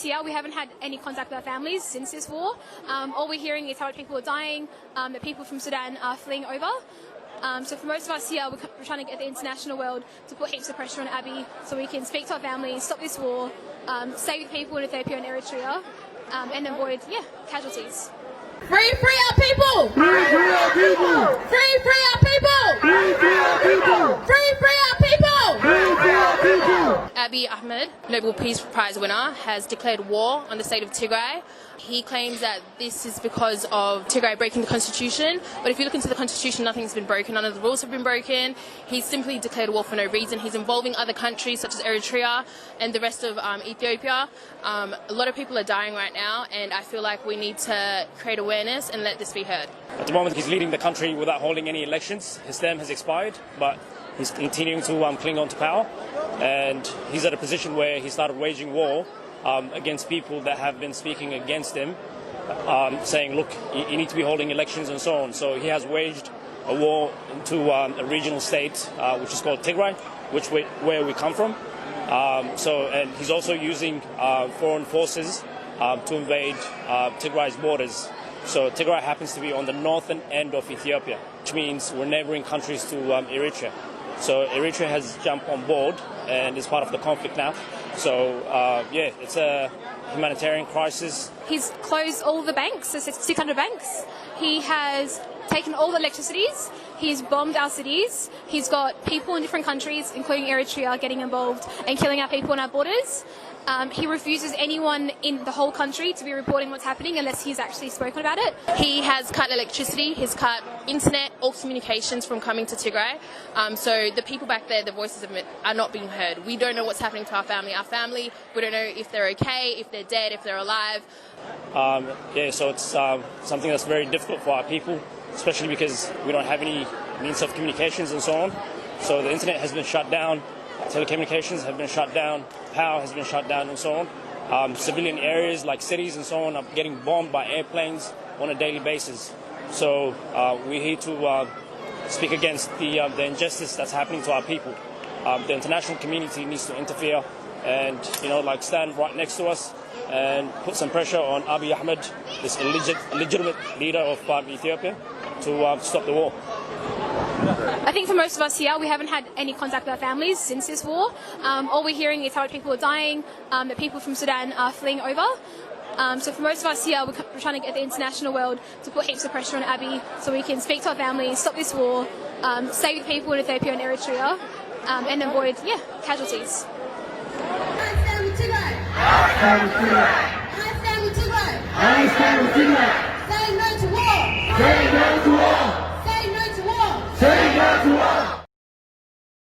here, we haven't had any contact with our families since this war. All we're hearing is how many people are dying, that people from Sudan are fleeing over. So for most of us here, we're trying to get the international world to put heaps of pressure on Abiy so we can speak to our families, stop this war, save people in Ethiopia and Eritrea, and avoid, casualties. Free our people! Free our people! Free our people! Free our people! Free our people! Free our people! Abiy Ahmed, Nobel Peace Prize winner, has declared war on the state of Tigray. He claims that this is because of Tigray breaking the constitution, but if you look into the constitution, nothing's been broken, none of the rules have been broken. He's simply declared war for no reason. He's involving other countries such as Eritrea and the rest of Ethiopia. A lot of people are dying right now, and I feel like we need to create awareness and let this be heard. At the moment, he's leading the country without holding any elections. His term has expired, but he's continuing to cling on to power, and he's at a position where he started waging war against people that have been speaking against him, saying, look, you need to be holding elections and so on. So he has waged a war into a regional state, which is called Tigray, where we come from. And he's also using foreign forces to invade Tigray's borders. So Tigray happens to be on the northern end of Ethiopia, which means we're neighboring countries to Eritrea. So Eritrea has jumped on board and is part of the conflict now. So, it's a humanitarian crisis. He's closed all the banks, so 600 banks. He has taken all the electricities. He's bombed our cities. He's got people in different countries, including Eritrea, getting involved and killing our people on our borders. He refuses anyone in the whole country to be reporting what's happening unless he's actually spoken about it. He has cut electricity, he's cut internet, all communications from coming to Tigray. So the people back there, the voices of it are not being heard. We don't know what's happening to our family. We don't know if they're okay, if they're dead, if they're alive. So it's something that's very difficult for our people, especially because we don't have any means of communications and so on. So the internet has been shut down. Telecommunications have been shut down, power has been shut down and so on. Civilian areas like cities and so on are getting bombed by airplanes on a daily basis. So we're here to speak against the injustice that's happening to our people. The international community needs to interfere and, stand right next to us and put some pressure on Abiy Ahmed, this illegitimate leader of Ethiopia, to stop the war. I think for most of us here, we haven't had any contact with our families since this war. All we're hearing is how many people are dying, that people from Sudan are fleeing over. So for most of us here, we're trying to get the international world to put heaps of pressure on Abiy so we can speak to our families, stop this war, save people in Ethiopia and Eritrea, and avoid, casualties. I stand with Tigray! I stand with Tigray! I stand with Tigray! I stand with Tigray! Say no to war! Say no to war!